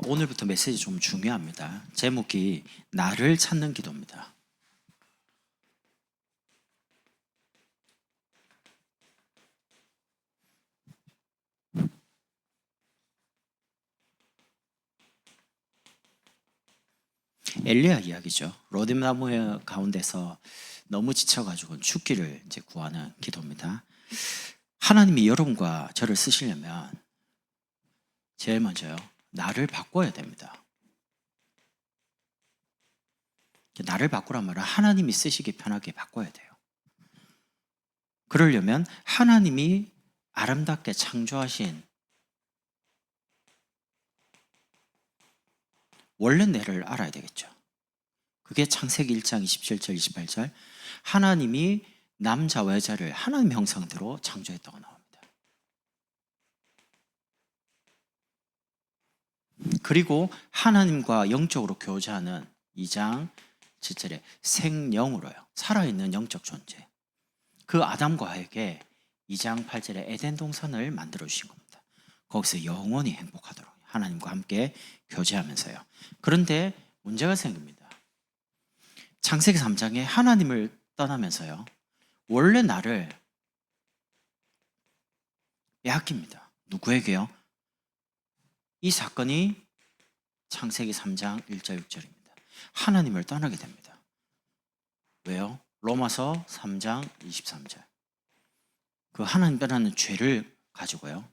오늘부터 메시지 좀 중요합니다. 제목이 나를 찾는 기도입니다. 엘리야 이야기죠. 로뎀나무 가운데서 너무 지쳐가지고 죽기를 이제 구하는 기도입니다. 하나님이 여러분과 저를 쓰시려면 제일 먼저요, 나를 바꿔야 됩니다. 나를 바꾸란 말은 하나님이 쓰시기 편하게 바꿔야 돼요. 그러려면 하나님이 아름답게 창조하신 원래 내를 알아야 되겠죠. 그게 창세기 1장 27절 28절 하나님이 남자와 여자를 하나님 형상대로 창조했다고 나옵니다. 그리고 하나님과 영적으로 교제하는 2장 7절에 생영으로요, 살아있는 영적 존재, 그 아담과 하에게 2장 8절에 에덴 동산을 만들어 주신 겁니다. 거기서 영원히 행복하도록 하나님과 함께 교제하면서요. 그런데 문제가 생깁니다. 창세기 3장에 하나님을 떠나면서요, 원래 나를 빼앗깁니다. 누구에게요? 이 사건이 창세기 3장 1절 6절입니다. 하나님을 떠나게 됩니다. 왜요? 로마서 3장 23절. 그 하나님 떠나는 죄를 가지고요.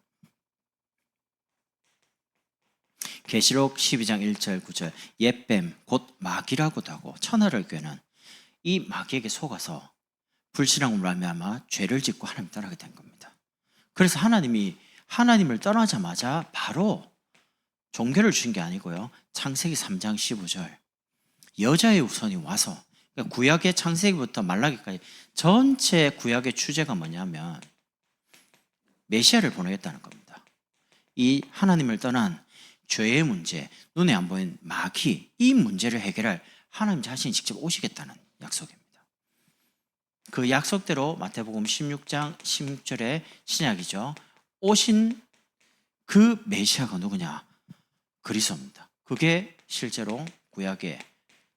계시록 12장 1절 9절 옛뱀 곧 마귀라고도 하고 천하를 꾀는 이 마귀에게 속아서 불신앙으로 말미암아 죄를 짓고 하나님 떠나게 된 겁니다. 그래서 하나님이 하나님을 떠나자마자 바로 종교를 주신 게 아니고요, 창세기 3장 15절 여자의 후손이 와서, 그러니까 구약의 창세기부터 말라기까지 전체 구약의 주제가 뭐냐면 메시아를 보내겠다는 겁니다. 이 하나님을 떠난 죄의 문제, 눈에 안 보이는 마귀, 이 문제를 해결할 하나님 자신이 직접 오시겠다는 약속입니다. 그 약속대로 마태복음 16장 16절의 신약이죠, 오신 그 메시아가 누구냐? 그리스도입니다. 그게 실제로 구약에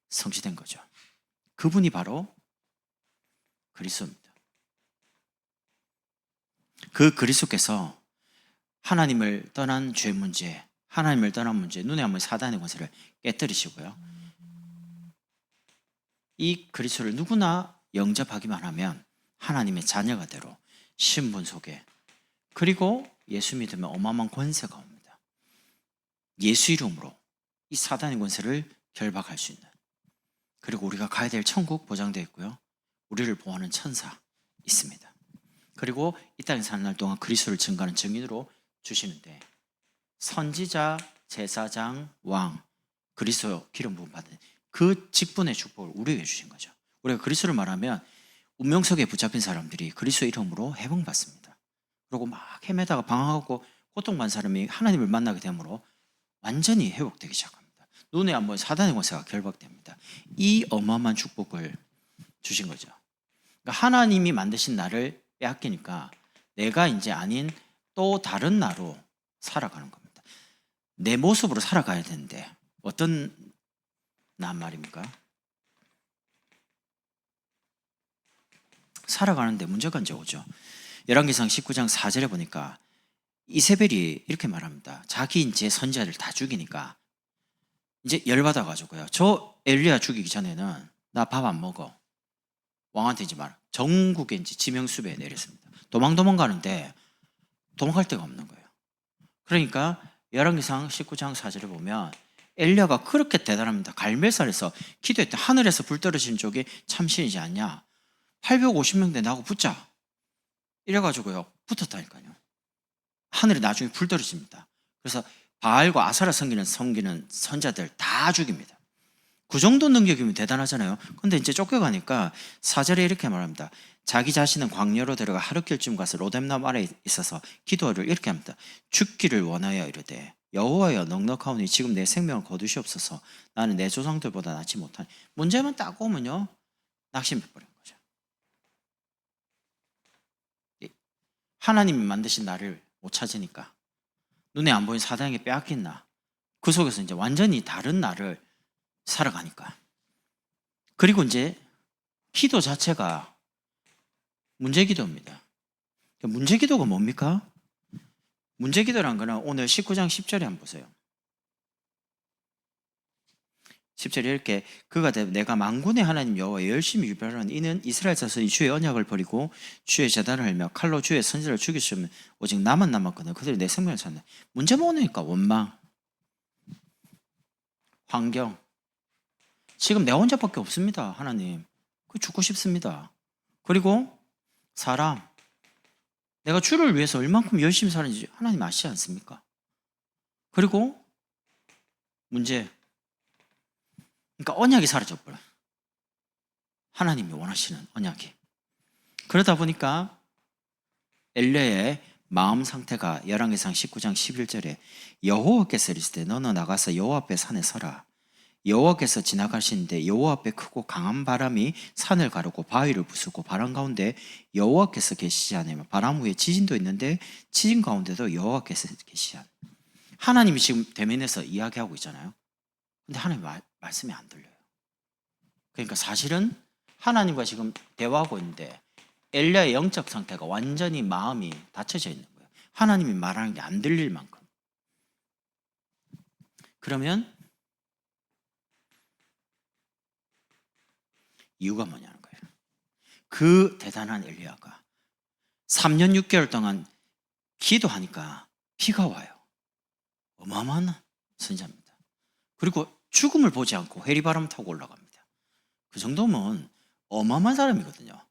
성취된 거죠. 그분이 바로 그리스도입니다. 그 그리스도께서 하나님을 떠난 죄 문제, 하나님을 떠난 문제, 눈에 안 보이는 사단의 권세를 깨뜨리시고요, 이 그리스도를 누구나 영접하기만 하면 하나님의 자녀가 되로 신분 속에, 그리고 예수 믿으면 어마어마한 권세가 옵니다. 예수 이름으로 이 사단의 권세를 결박할 수 있는, 그리고 우리가 가야 될 천국 보장되어 있고요, 우리를 보호하는 천사 있습니다. 그리고 이 땅에 사는 날 동안 그리스도를 증거하는 증인으로 주시는데, 선지자, 제사장, 왕, 그리스도 기름 부음 받은 그 직분의 축복을 우리에게 주신 거죠. 우리가 그리스도를 말하면 운명 속에 붙잡힌 사람들이 그리스도 이름으로 해방받습니다. 그리고 막 헤매다가 방황하고 고통받는 사람이 하나님을 만나게 되므로 완전히 회복되기 시작합니다. 눈에 안 보이는 사단의 권세가 결박됩니다. 이 어마어마한 축복을 주신 거죠. 그러니까 하나님이 만드신 나를 빼앗기니까 내가 이제 아닌 또 다른 나로 살아가는 겁니다. 내 모습으로 살아가야 되는데 어떤 나 말입니까? 살아가는데 문제가 이제 오죠. 열왕기상 19장 4절에 보니까 이세벨이 이렇게 말합니다. 자기 이제 선지자들 다 죽이니까 이제 열받아가지고요, 저 엘리야 죽이기 전에는 나 밥 안 먹어, 왕한테 이제 말, 전국에 이제 지명수배에 내렸습니다. 도망가는데 도망갈 데가 없는 거예요. 그러니까 열왕기상 19장 4절에 보면 엘리야가 그렇게 대단합니다. 갈멜산에서 기도했대. 하늘에서 불 떨어지는 쪽이 참신이지 않냐, 850명대 나하고 붙자, 이래가지고요 붙었다니까요. 하늘에 나중에 불 떨어집니다. 그래서 바알과 아사라 섬기는 선자들 다 죽입니다. 그 정도 능력이면 대단하잖아요. 근데 이제 쫓겨가니까 4절에 이렇게 말합니다. 자기 자신은 광야로 들어가 하루길쯤 가서 로뎀나무 아래에 있어서 기도를 이렇게 합니다. 죽기를 원하여 이르되 여호와여 넉넉하오니 지금 내 생명을 거두시옵소서. 나는 내 조상들보다 낫지 못하니. 문제만 딱 오면요 낙심해버린 거죠. 하나님이 만드신 나를 못 찾으니까, 눈에 안 보이는 사단에게 빼앗긴 나, 그 속에서 이제 완전히 다른 나를 살아가니까. 그리고 이제 기도 자체가 문제기도입니다. 문제기도가 뭡니까? 문제기도란 거는 오늘 19장 10절에 한번 보세요. 10절에 이렇게 그가 내가 만군의 하나님 여호와 열심히 유별하는 이는 이스라엘 자손이 주의 언약을 버리고 주의 제단을 헐며 칼로 주의 선지자를 죽이시면 오직 나만 남았거든. 그들이 내 생명을 찾네. 문제 뭐니까? 원망, 환경. 지금 내 혼자밖에 없습니다. 하나님, 그 죽고 싶습니다. 그리고 사람, 내가 주를 위해서 얼만큼 열심히 사는지 하나님 아시지 않습니까? 그리고 문제, 그러니까 언약이 사라져버려요. 하나님이 원하시는 언약이. 그러다 보니까 엘레의 마음 상태가 열왕기상 19장 11절에 여호와께서 이르시되 너는 나가서 여호와 앞에 산에 서라. 여호와께서 지나가시는데 여호와 앞에 크고 강한 바람이 산을 가르고 바위를 부수고 바람 가운데 여호와께서 계시지 않으면 바람 후에 지진도 있는데 지진 가운데도 여호와께서 계시지 않으면. 하나님이 지금 대면에서 이야기하고 있잖아요. 근데 하나님 말씀이 안 들려요. 그러니까 사실은 하나님과 지금 대화하고 있는데 엘리야의 영적 상태가 완전히 마음이 닫혀져 있는 거예요. 하나님이 말하는 게 안 들릴 만큼. 그러면 이유가 뭐냐는 거예요. 그 대단한 엘리야가 3년 6개월 동안 기도하니까 비가 와요. 어마어마한 선지자입니다. 그리고 죽음을 보지 않고 해리바람 타고 올라갑니다. 그 정도면 어마어마한 사람이거든요.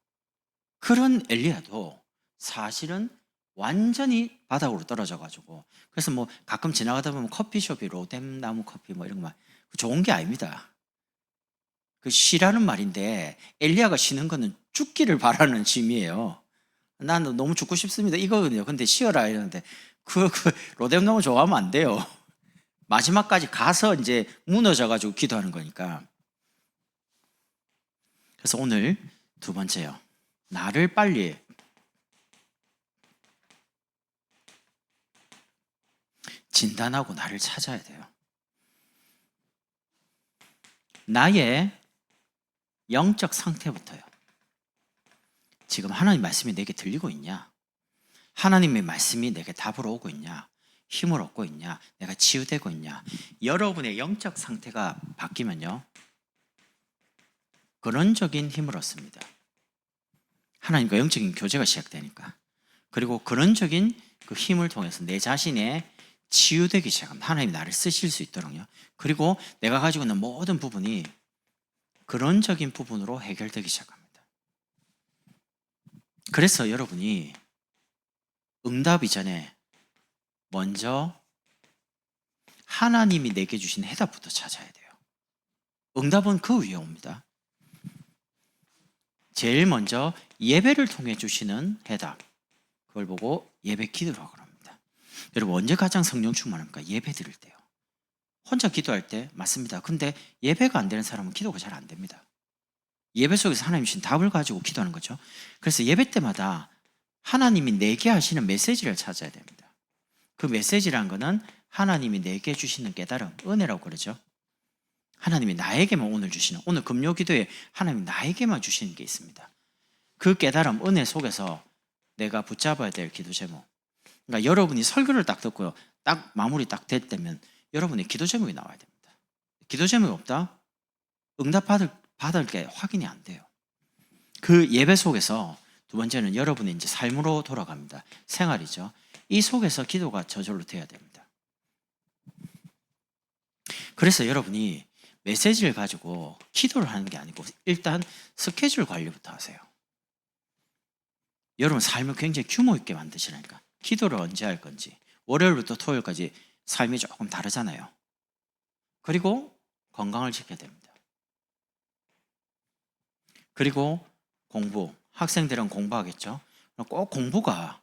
그런 엘리야도 사실은 완전히 바닥으로 떨어져가지고, 그래서 뭐 가끔 지나가다 보면 커피숍이 로뎀 나무 커피 뭐 이런 거 좋은 게 아닙니다. 그 쉬라는 말인데 엘리야가 쉬는 거는 죽기를 바라는 짐이에요. 나는 너무 죽고 싶습니다 이거거든요. 근데 쉬어라 이러는데 그 로뎀 나무 좋아하면 안 돼요. 마지막까지 가서 이제 무너져가지고 기도하는 거니까. 그래서 오늘 두 번째요. 나를 빨리 진단하고 나를 찾아야 돼요. 나의 영적 상태부터요. 지금 하나님 말씀이 내게 들리고 있냐? 하나님의 말씀이 내게 답으로 오고 있냐? 힘을 얻고 있냐? 내가 치유되고 있냐? 여러분의 영적 상태가 바뀌면요, 근원적인 힘을 얻습니다. 하나님과 영적인 교제가 시작되니까. 그리고 근원적인 그 힘을 통해서 내 자신의 치유되기 시작합니다. 하나님이 나를 쓰실 수 있도록요. 그리고 내가 가지고 있는 모든 부분이 근원적인 부분으로 해결되기 시작합니다. 그래서 여러분이 응답 이전에 먼저 하나님이 내게 주신 해답부터 찾아야 돼요. 응답은 그 위에 옵니다. 제일 먼저 예배를 통해 주시는 해답, 그걸 보고 예배 기도라고 합니다. 여러분, 언제 가장 성령 충만합니까? 예배 드릴 때요. 혼자 기도할 때 맞습니다. 근데 예배가 안 되는 사람은 기도가 잘 안 됩니다. 예배 속에서 하나님 주신 답을 가지고 기도하는 거죠. 그래서 예배 때마다 하나님이 내게 하시는 메시지를 찾아야 됩니다. 그 메시지라는 거는 하나님이 내게 주시는 깨달음, 은혜라고 그러죠. 하나님이 나에게만 오늘 주시는, 오늘 금요 기도에 하나님이 나에게만 주시는 게 있습니다. 그 깨달음, 은혜 속에서 내가 붙잡아야 될 기도 제목. 그러니까 여러분이 설교를 딱 듣고요, 딱 마무리 딱 됐다면 여러분의 기도 제목이 나와야 됩니다. 기도 제목이 없다? 응답 받을 게 확인이 안 돼요. 그 예배 속에서 두 번째는 여러분의 이제 삶으로 돌아갑니다. 생활이죠. 이 속에서 기도가 저절로 돼야 됩니다. 그래서 여러분이 메시지를 가지고 기도를 하는 게 아니고 일단 스케줄 관리부터 하세요. 여러분 삶을 굉장히 규모 있게 만드시라니까. 기도를 언제 할 건지, 월요일부터 토요일까지 삶이 조금 다르잖아요. 그리고 건강을 지켜야 됩니다. 그리고 공부, 학생들은 공부하겠죠. 꼭 공부가,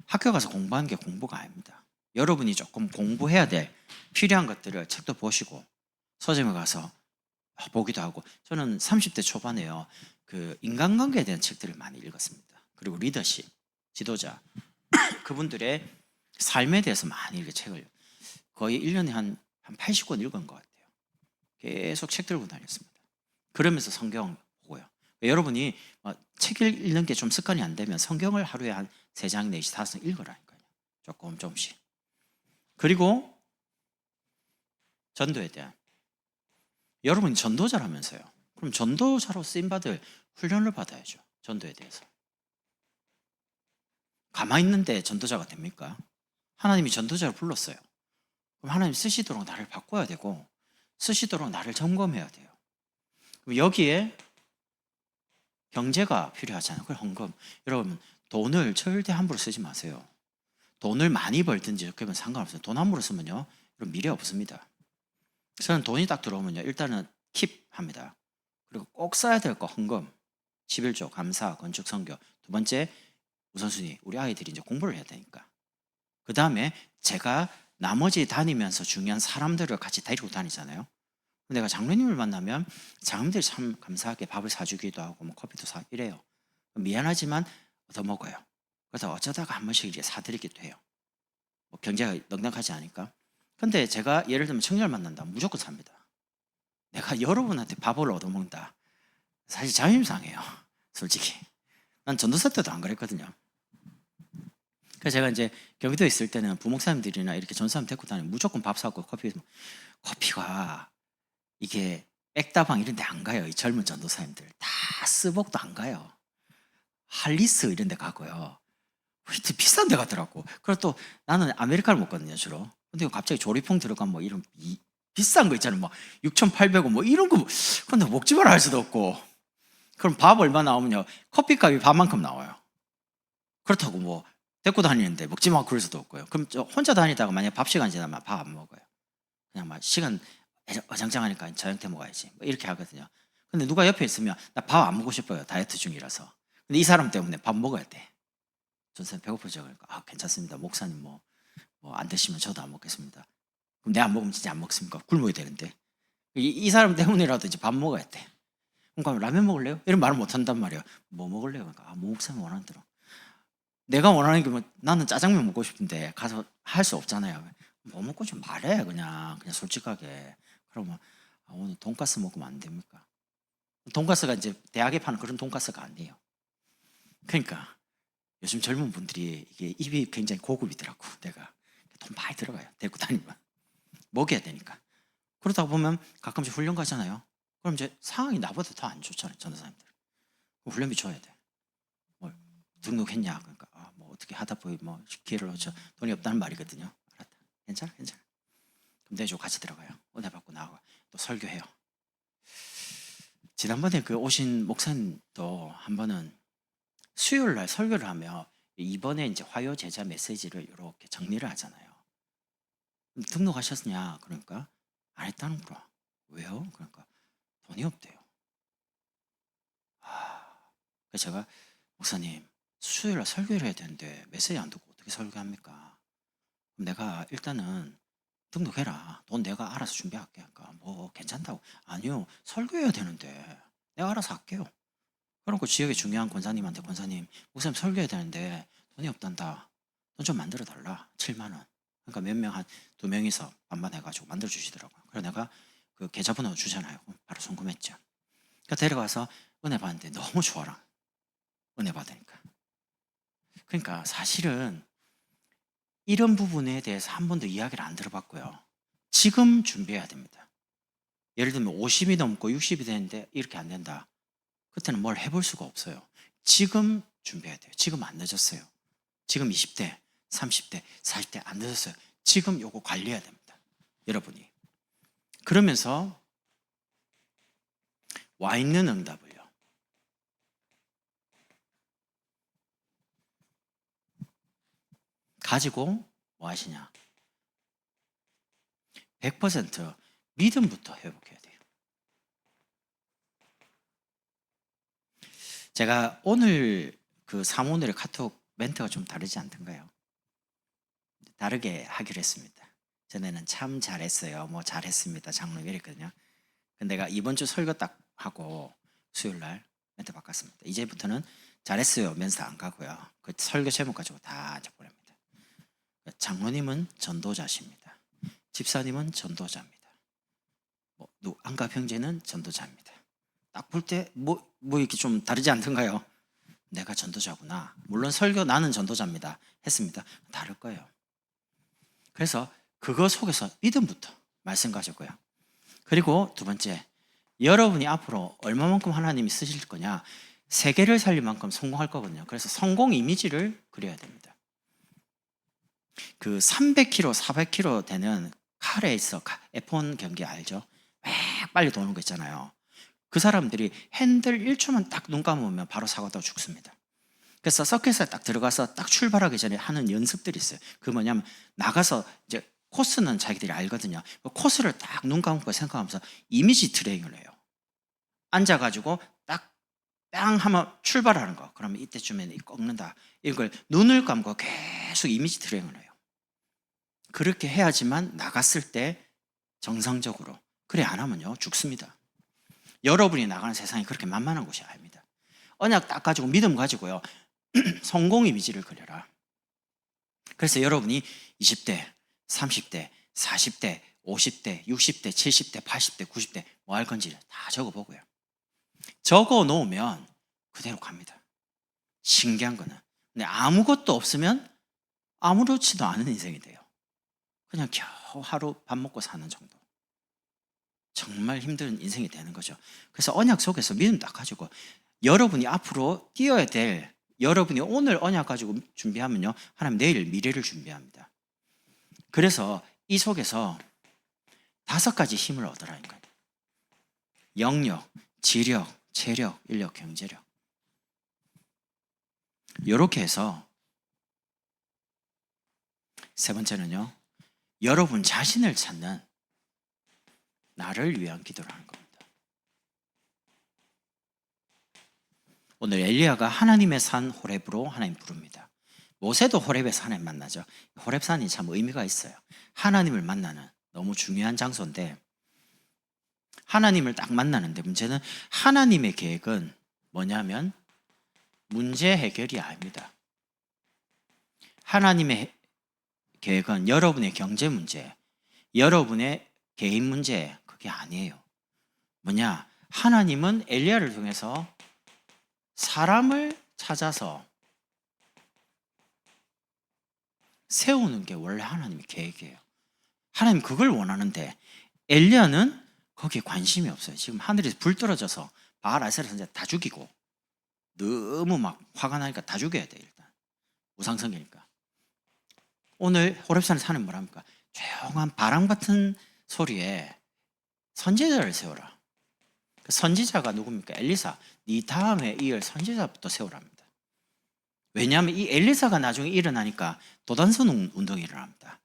학교 가서 공부하는 게 공부가 아닙니다. 여러분이 조금 공부해야 될 필요한 것들을 책도 보시고 서점에 가서 보기도 하고. 저는 30대 초반에요, 그 인간관계에 대한 책들을 많이 읽었습니다. 그리고 리더십, 지도자 그분들의 삶에 대해서 많이 읽은 책을 거의 1년에 한 한 80권 읽은 것 같아요. 계속 책 들고 다녔습니다. 그러면서 성경 보고요. 여러분이 책 읽는 게 좀 습관이 안 되면 성경을 하루에 한 3장 내지 5장 읽으라니까요. 조금씩. 그리고 전도에 대한, 여러분이 전도자라면서요. 그럼 전도자로 쓰임받을 훈련을 받아야죠. 전도에 대해서. 가만히 있는데 전도자가 됩니까? 하나님이 전도자를 불렀어요. 그럼 하나님 쓰시도록 나를 바꿔야 되고 쓰시도록 나를 점검해야 돼요. 그럼 여기에 경제가 필요하잖아요. 그 헌금. 여러분, 돈을 절대 함부로 쓰지 마세요. 돈을 많이 벌든지 적게 벌든 상관없어요. 돈 함부로 쓰면요, 여러분 미래 없습니다. 저는 돈이 딱 들어오면요, 일단은 킵합니다. 그리고 꼭 써야 될 거 헌금, 11조, 감사, 건축, 선교. 두 번째 우선순위, 우리 아이들이 이제 공부를 해야 되니까. 그 다음에 제가 나머지 다니면서 중요한 사람들을 같이 데리고 다니잖아요. 내가 장로님을 만나면 장로님들이 참 감사하게 밥을 사주기도 하고 뭐 커피도 사 이래요. 미안하지만 얻어먹어요. 그래서 어쩌다가 한 번씩 이제 사드리기도 해요. 뭐 경제가 넉넉하지 않으니까. 근데 제가 예를 들면 청년을 만난다, 무조건 삽니다. 내가 여러분한테 밥을 얻어먹는다, 사실 자존심 상해요. 솔직히 난 전도사 때도 안 그랬거든요. 그래서 제가 이제 경기도에 있을 때는 부목사님들이나 이렇게 전사님 데리고 다니면 무조건 밥 사고 커피가 이게 백다방 이런 데 안 가요. 이 젊은 전도사님들 다 스벅도 안 가요. 할리스 이런 데 가고요. 하여튼 비싼 데 가더라고. 그리고 또 나는 아메리카노 먹거든요, 주로. 근데 갑자기 조리퐁 들어간 뭐 이런 비싼 거 있잖아요. 뭐 6,800원 뭐 이런 거. 근데 먹지 마라 할 수도 없고. 그럼 밥 얼마 나오면요, 커피값이 반만큼 나와요. 그렇다고 뭐 데리고 다니는데 먹지 마 그럴 수도 없고요. 그럼 저 혼자 다니다가 만약 밥 시간 지나면 밥 안 먹어요. 그냥 막 시간 어장장하니까 저녁 때 먹어야지 뭐 이렇게 하거든요. 근데 누가 옆에 있으면 나 밥 안 먹고 싶어요, 다이어트 중이라서. 근데 이 사람 때문에 밥 먹어야 돼. 전선 배고프죠? 그러니까 괜찮습니다, 목사님 뭐 안 드시면 저도 안 먹겠습니다. 그럼 내가 안 먹으면 진짜 안 먹습니까? 굶어야 되는데. 이 사람 때문이라도 이제 밥 먹어야 돼. 그러니까 라면 먹을래요? 이런 말을 못 한단 말이에요. 뭐 먹을래요? 그러니까 뭐 목사님 원하는 대로. 내가 원하는 게 뭐, 나는 짜장면 먹고 싶은데 가서 할 수 없잖아요. 뭐 먹고 좀 말해, 그냥 솔직하게. 그러면 오늘 돈가스 먹으면 안 됩니까? 돈가스가 이제 대학에 파는 그런 돈가스가 아니에요. 그러니까 요즘 젊은 분들이 이게 입이 굉장히 고급이더라고. 내가 돈 많이 들어가요, 데리고 다니면. 먹여야 되니까. 그러다 보면 가끔씩 훈련 가잖아요. 그럼 이제 상황이 나보다 더 안 좋잖아요, 전도사님들. 훈련비 줘야 돼. 뭐 등록했냐? 그러니까 뭐 어떻게 하다 보니 뭐 기회를 얻죠. 돈이 없다는 말이거든요. 알았다. 괜찮아. 그럼 내주 같이 들어가요. 은혜 받고 나오고 또 설교해요. 지난번에 그 오신 목사님도 한 번은 수요일 날 설교를 하며 이번에 이제 화요 제자 메시지를 이렇게 정리를 하잖아요. 등록하셨냐? 그러니까 안 했다는 거라. 왜요? 그러니까 돈이 없대요. 그래서 제가 목사님 수요일 날 설교를 해야 되는데 메시지 안 듣고 어떻게 설교합니까? 그럼 내가 일단은 등록해라. 돈 내가 알아서 준비할게. 그러니까 뭐 괜찮다고. 아니요, 설교해야 되는데 내가 알아서 할게요. 그러고 지역에 중요한 권사님한테, 권사님 목사님 설교해야 되는데 돈이 없단다. 돈 좀 만들어 달라. 7만 원. 그러니까 몇 명, 한 2명이서 반반 해가지고 만들어 주시더라고요. 그래서 내가 그 계좌번호 주잖아요. 바로 송금했죠. 그러니까 데려가서 은혜 받는데 너무 좋아라. 은혜 받으니까. 그러니까 사실은 이런 부분에 대해서 한 번도 이야기를 안 들어봤고요. 지금 준비해야 됩니다. 예를 들면 50이 넘고 60이 되는데 이렇게 안 된다. 그때는 뭘 해볼 수가 없어요. 지금 준비해야 돼요. 지금 안 늦었어요. 지금 20대, 30대, 40대 안 늦었어요. 지금 요거 관리해야 됩니다, 여러분이. 그러면서 와 있는 응답을요, 가지고 뭐 하시냐? 100% 믿음부터 회복해야 돼요. 제가 오늘 그 사모님의 카톡 멘트가 좀 다르지 않던가요? 다르게 하기로 했습니다. 전에는 참 잘했어요, 뭐 잘했습니다, 장로님 이랬거든요. 근데 내가 이번 주 설교 딱 하고 수요일 날 멘트 바꿨습니다. 이제부터는 잘했어요 멘트 안 가고요. 그 설교 제목 가지고 다 보냅니다. 장로님은 전도자십니다. 집사님은 전도자입니다. 안가 형제는 전도자입니다. 딱 볼 때 뭐 이렇게 좀 다르지 않던가요? 내가 전도자구나. 물론 설교 나는 전도자입니다. 했습니다. 다를 거예요. 그래서 그거 속에서 믿음부터 말씀 가졌고요. 그리고 두 번째, 여러분이 앞으로 얼마만큼 하나님이 쓰실 거냐? 세계를 살릴 만큼 성공할 거거든요. 그래서 성공 이미지를 그려야 됩니다. 그 300km, 400km 되는 카레이서 F1 경기 알죠? 막 빨리 도는 거 있잖아요. 그 사람들이 핸들 1초만 딱 눈 감으면 바로 사고도 죽습니다. 그래서 서킷에 딱 들어가서 딱 출발하기 전에 하는 연습들이 있어요. 그 뭐냐면 나가서 이제 코스는 자기들이 알거든요. 그 코스를 딱 눈 감고 생각하면서 이미지 트레이닝을 해요. 앉아가지고 딱 빵 하면 출발하는 거. 그러면 이때쯤에는 꺾는다. 이걸 눈을 감고 계속 이미지 트레이닝을 해요. 그렇게 해야지만 나갔을 때 정상적으로. 그래 안 하면요 죽습니다. 여러분이 나가는 세상이 그렇게 만만한 곳이 아닙니다. 언약 딱 가지고 믿음 가지고요. 성공 이미지를 그려라. 그래서 여러분이 20대, 30대, 40대, 50대, 60대, 70대, 80대, 90대 뭐 할 건지 다 적어보고요. 적어 놓으면 그대로 갑니다. 신기한 거는. 근데 아무것도 없으면 아무렇지도 않은 인생이 돼요. 그냥 겨우 하루 밥 먹고 사는 정도. 정말 힘든 인생이 되는 거죠. 그래서 언약 속에서 믿음 딱 가지고 여러분이 앞으로 뛰어야 될, 여러분이 오늘 언약 가지고 준비하면요 하나님 내일 미래를 준비합니다. 그래서 이 속에서 5가지 힘을 얻으라니까요. 영력, 지력, 체력, 인력, 경제력. 이렇게 해서 세 번째는요, 여러분 자신을 찾는 나를 위한 기도를 하는 겁니다. 오늘 엘리야가 하나님의 산 호렙으로 하나님 부릅니다. 모세도 호렙에서 하나님 만나죠. 호렙산이 참 의미가 있어요. 하나님을 만나는 너무 중요한 장소인데, 하나님을 딱 만나는데 문제는 하나님의 계획은 뭐냐면 문제 해결이 아닙니다. 하나님의 계획은 여러분의 경제 문제, 여러분의 개인 문제, 그게 아니에요. 뭐냐? 하나님은 엘리야를 통해서 사람을 찾아서 세우는 게 원래 하나님의 계획이에요. 하나님 그걸 원하는데 엘리야는 거기에 관심이 없어요. 지금 하늘에서 불 떨어져서 바알 아세라 선지자 다 죽이고 너무 막 화가 나니까 다 죽여야 돼. 일단 우상성이니까. 오늘 호렙산에 사는 뭐랍니까? 조용한 바람 같은 소리에 선지자를 세워라. 그 선지자가 누굽니까? 엘리사. 네 다음에 이을 선지자부터 세우랍니다. 왜냐하면 이 엘리사가 나중에 일어나니까 도단선 운동이 일어납니다.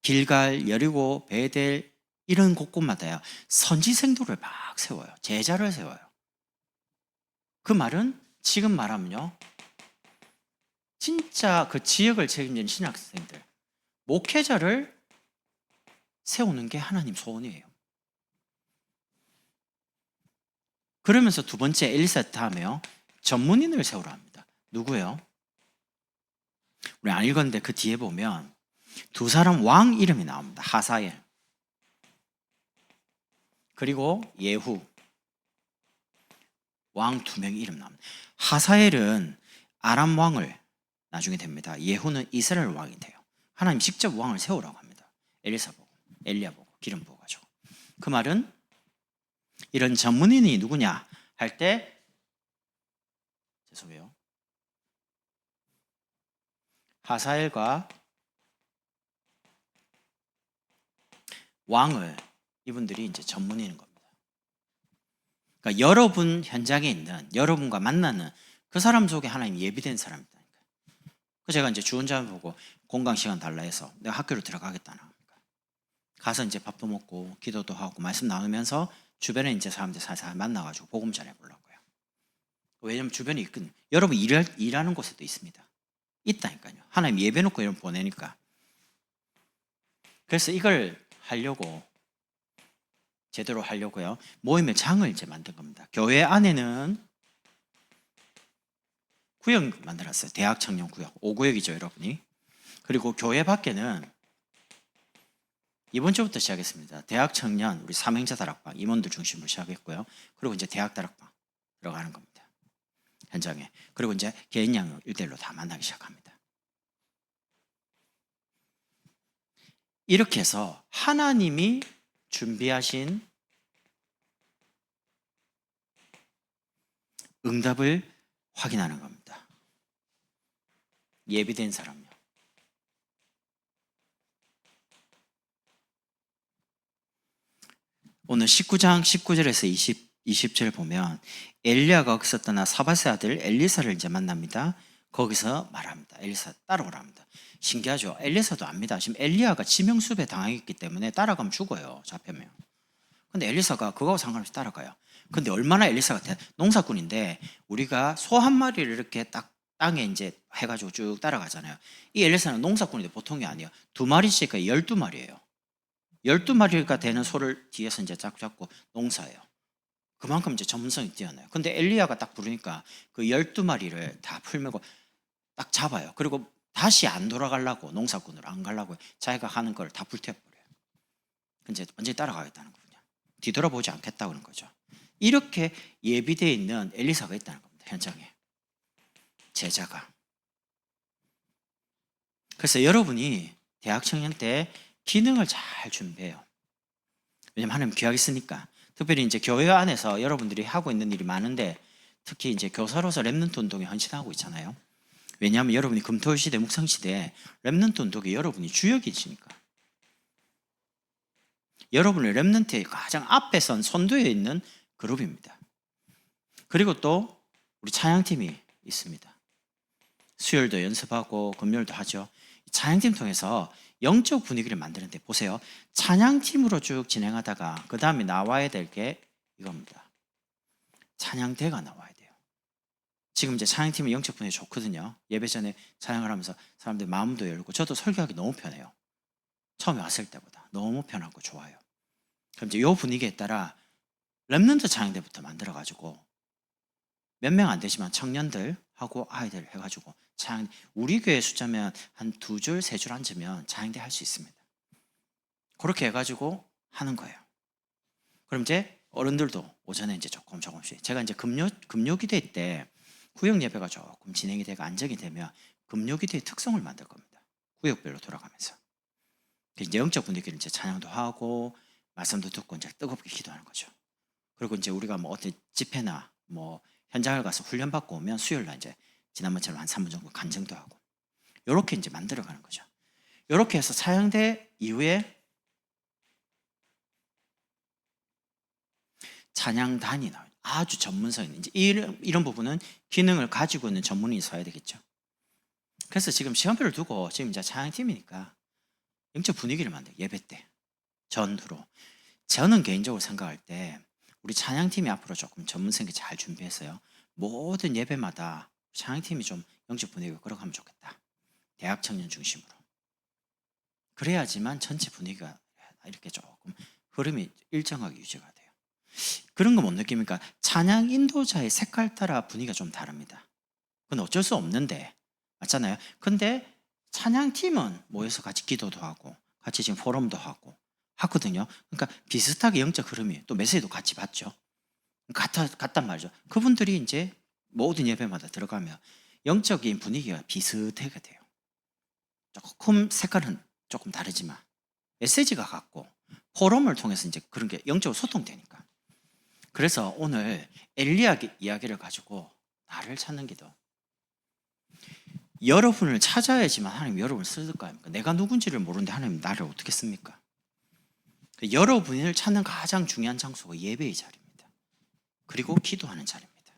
길갈, 여리고, 베델 이런 곳곳마다요 선지생도를 막 세워요. 제자를 세워요. 그 말은 지금 말하면요 진짜 그 지역을 책임지는 신학생들, 목회자를 세우는 게 하나님 소원이에요. 그러면서 두 번째 엘리사 다음에요 전문인을 세우라 합니다. 누구예요? 우리 안 읽었는데 그 뒤에 보면 두 사람 왕 이름이 나옵니다. 하사엘 그리고 예후, 왕 2명 이름 나옵니다. 하사엘은 아람 왕을 나중에 됩니다. 예후는 이스라엘 왕이 돼요. 하나님 직접 왕을 세우라고 합니다. 엘리사 보고, 엘리야 보고, 기름 부어가지고. 그 말은 이런 전문인이 누구냐 할 때, 죄송해요. 하사엘과 왕을, 이분들이 이제 전문인인 겁니다. 그러니까 여러분 현장에 있는, 여러분과 만나는 그 사람 속에 하나님 예비된 사람이다. 그 제가 이제 주원자 보고 공강 시간 달라 해서 내가 학교로 들어가겠다는 겁니다. 가서 이제 밥도 먹고 기도도 하고 말씀 나누면서 주변에 이제 사람들 살살 만나가지고 복음 전해보려고요. 왜냐면 주변에 있거든요. 여러분 일하는 곳에도 있습니다. 있다니까요. 하나님 예배 놓고 이런 보내니까. 그래서 이걸 하려고 제대로 하려고요. 모임의 장을 이제 만든 겁니다. 교회 안에는 구역 만들었어요. 대학 청년 구역. 5구역이죠, 여러분이. 그리고 교회 밖에는 이번 주부터 시작했습니다. 대학 청년 우리 삼행자 다락방 임원들 중심으로 시작했고요. 그리고 이제 대학 다락방 들어가는 겁니다. 현장에. 그리고 이제 개인 양육 1대1로 다 만나기 시작합니다. 이렇게 해서 하나님이 준비하신 응답을 확인하는 겁니다. 예비된 사람요. 오늘 19장 19절에서 20절 보면 엘리야가 거기서 떠나 사밧의 아들 엘리사를 이제 만납니다. 거기서 말합니다. 엘리사 따라오라 합니다. 신기하죠? 엘리사도 압니다. 지금 엘리야가 지명수배 당했기 때문에 따라가면 죽어요. 잡히면. 근데 엘리사가 그거하고 상관없이 따라가요. 근데 얼마나 엘리사가 농사꾼인데 우리가 소 한 마리를 이렇게 딱 땅에 이제 해가지고 쭉 따라가잖아요. 이 엘리사는 농사꾼인데 보통이 아니에요. 2마리씩 12마리예요. 12마리가 되는 소를 뒤에서 이제 쫙 잡고 농사해요. 그만큼 이제 전문성이 뛰어나요. 근데 엘리야가 딱 부르니까 그 12마리를 다 풀매고 딱 잡아요. 그리고 다시 안 돌아가려고 농사꾼으로 안 가려고 자기가 하는 걸 다 불태워버려요. 이제 완전히 따라가겠다는 거군요. 뒤돌아보지 않겠다고 하는 거죠. 이렇게 예비되어 있는 엘리사가 있다는 겁니다. 현장에. 제자가. 그래서 여러분이 대학 청년 때 기능을 잘 준비해요. 왜냐면 하나님 귀하게 쓰니까. 특별히 이제 교회 안에서 여러분들이 하고 있는 일이 많은데 특히 이제 교사로서 렘넌트 운동에 헌신하고 있잖아요. 왜냐하면 여러분이 금토일 시대, 묵상 시대에 렘넌트 운동에 여러분이 주역이시니까. 여러분의 렘넌트의 가장 앞에 선 선두에 있는 그룹입니다. 그리고 또 우리 찬양팀이 있습니다. 수요일도 연습하고 금요일도 하죠. 찬양팀 통해서 영적 분위기를 만드는데 보세요. 찬양팀으로 쭉 진행하다가 그 다음에 나와야 될 게 이겁니다. 찬양대가 나와야 돼요. 지금 이제 찬양팀은 영적 분위기 좋거든요. 예배 전에 찬양을 하면서 사람들 마음도 열고 저도 설교하기 너무 편해요. 처음에 왔을 때보다 너무 편하고 좋아요. 그럼 이제 이 분위기에 따라 렘넌트 찬양대부터 만들어가지고 몇 명 안 되지만 청년들하고 아이들 해가지고 찬양, 우리 교회 숫자면 한 2줄, 3줄 앉으면 찬양대 할 수 있습니다. 그렇게 해가지고 하는 거예요. 그럼 이제 어른들도 오전에 이제 조금씩 제가 이제 금요기도회 때 구역 예배가 조금 진행이 되고 안정이 되면 금요기도회 특성을 만들 겁니다. 구역별로 돌아가면서 이제 영적 분위기를 이제 찬양도 하고 말씀도 듣고 이제 뜨겁게 기도하는 거죠. 그리고 이제 우리가 뭐 어떤 집회나 뭐 현장을 가서 훈련받고 오면 수요일날 이제 지난번처럼 한 3분 정도 간증도 하고 이렇게 이제 만들어가는 거죠. 이렇게 해서 찬양대 이후에 찬양단이 나와요. 아주 전문성 있는 이제 이런 부분은 기능을 가지고 있는 전문인이 서야 되겠죠. 그래서 지금 시간표를 두고 지금 이제 찬양팀이니까 영적 분위기를 만들어요. 예배 때 전후로. 저는 개인적으로 생각할 때 우리 찬양팀이 앞으로 조금 전문성 있게 잘 준비했어요. 모든 예배마다 찬양팀이 좀 영적 분위기가 끌어가면 좋겠다. 대학 청년 중심으로. 그래야지만 전체 분위기가 이렇게 조금 흐름이 일정하게 유지가 돼요. 그런 거 못 느낍니까? 찬양 인도자의 색깔 따라 분위기가 좀 다릅니다. 그건 어쩔 수 없는데 맞잖아요. 근데 찬양팀은 모여서 같이 기도도 하고 같이 지금 포럼도 하고 하거든요. 그러니까 비슷하게 영적 흐름이 또 메시지도 같이 받죠. 같단 말이죠. 그분들이 이제 모든 예배마다 들어가면 영적인 분위기가 비슷하게 돼요. 조금 색깔은 조금 다르지만 메시지가 같고 포럼을 통해서 이제 그런 게 영적으로 소통되니까. 그래서 오늘 엘리야 이야기를 가지고 나를 찾는 기도. 여러분을 찾아야지만 하나님 여러분을 쓸 거 아닙니까? 내가 누군지를 모르는데 하나님 나를 어떻게 씁니까? 여러분을 찾는 가장 중요한 장소가 예배의 자리입니다. 그리고 기도하는 자리입니다.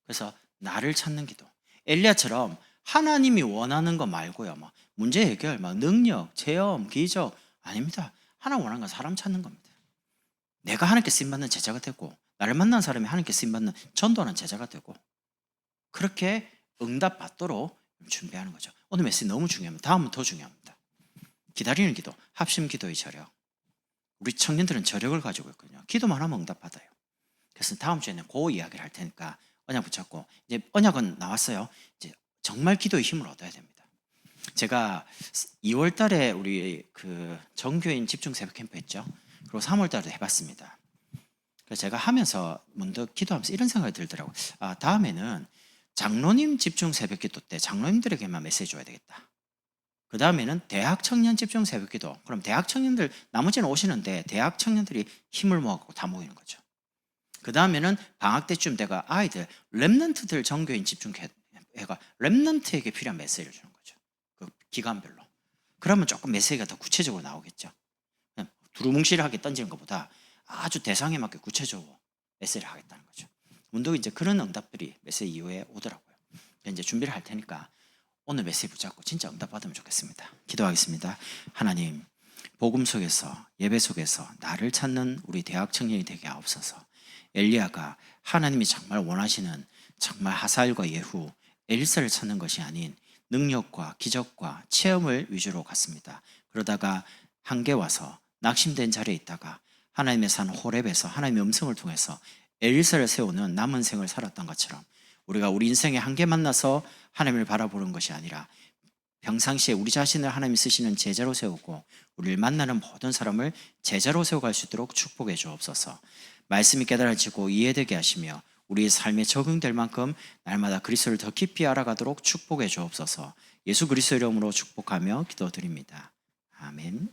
그래서 나를 찾는 기도. 엘리야처럼 하나님이 원하는 거 말고요. 막 문제 해결, 막 능력, 체험, 기적 아닙니다. 하나님 원하는 건 사람 찾는 겁니다. 내가 하나님께 쓰임받는 제자가 되고 나를 만난 사람이 하나님께 쓰임받는 전도하는 제자가 되고 그렇게 응답 받도록 준비하는 거죠. 오늘 메시지 너무 중요합니다. 다음은 더 중요합니다. 기다리는 기도, 합심 기도의 저력. 우리 청년들은 저력을 가지고 있거든요. 기도만 하면 응답 받아요. 그래서 다음 주에는 그 이야기를 할 테니까 언약 붙잡고 이제 언약은 나왔어요. 이제 정말 기도의 힘을 얻어야 됩니다. 제가 2월 달에 우리 그 정교인 집중 새벽 캠프 했죠. 그리고 3월 달에도 해봤습니다. 그래서 제가 하면서 문득 기도하면서 이런 생각이 들더라고요. 아, 다음에는 장로님 집중 새벽 기도 때 장로님들에게만 메시지 줘야 되겠다. 그 다음에는 대학 청년 집중 새벽 기도. 그럼 대학 청년들, 나머지는 오시는데 대학 청년들이 힘을 모아갖고 다 모이는 거죠. 그 다음에는 방학 때쯤 내가 아이들, 렘넌트들 정교인 집중 해가 렘넌트에게 필요한 메시지를 주는 거죠. 그 기간별로. 그러면 조금 메시지가 더 구체적으로 나오겠죠. 그냥 두루뭉실하게 던지는 것보다 아주 대상에 맞게 구체적으로 메시지를 하겠다는 거죠. 문득 이제 그런 응답들이 메시지 이후에 오더라고요. 이제 준비를 할 테니까 오늘 메시지 붙잡고 진짜 응답 받으면 좋겠습니다. 기도하겠습니다. 하나님, 복음 속에서, 예배 속에서 나를 찾는 우리 대학 청년이 되게 하옵소서. 엘리야가 하나님이 정말 원하시는 정말 하사엘과 예후, 엘사를 찾는 것이 아닌 능력과 기적과 체험을 위주로 갔습니다. 그러다가 한계 와서 낙심된 자리에 있다가 하나님의 산 호렙에서 하나님의 음성을 통해서 엘사를 세우는 남은 생을 살았던 것처럼 우리가 우리 인생의 한계 만나서 하나님을 바라보는 것이 아니라 평상시에 우리 자신을 하나님이 쓰시는 제자로 세우고 우리를 만나는 모든 사람을 제자로 세워갈 수 있도록 축복해 주옵소서. 말씀이 깨달아지고 이해되게 하시며 우리의 삶에 적용될 만큼 날마다 그리스도를 더 깊이 알아가도록 축복해 주옵소서. 예수 그리스도 이름으로 축복하며 기도드립니다. 아멘.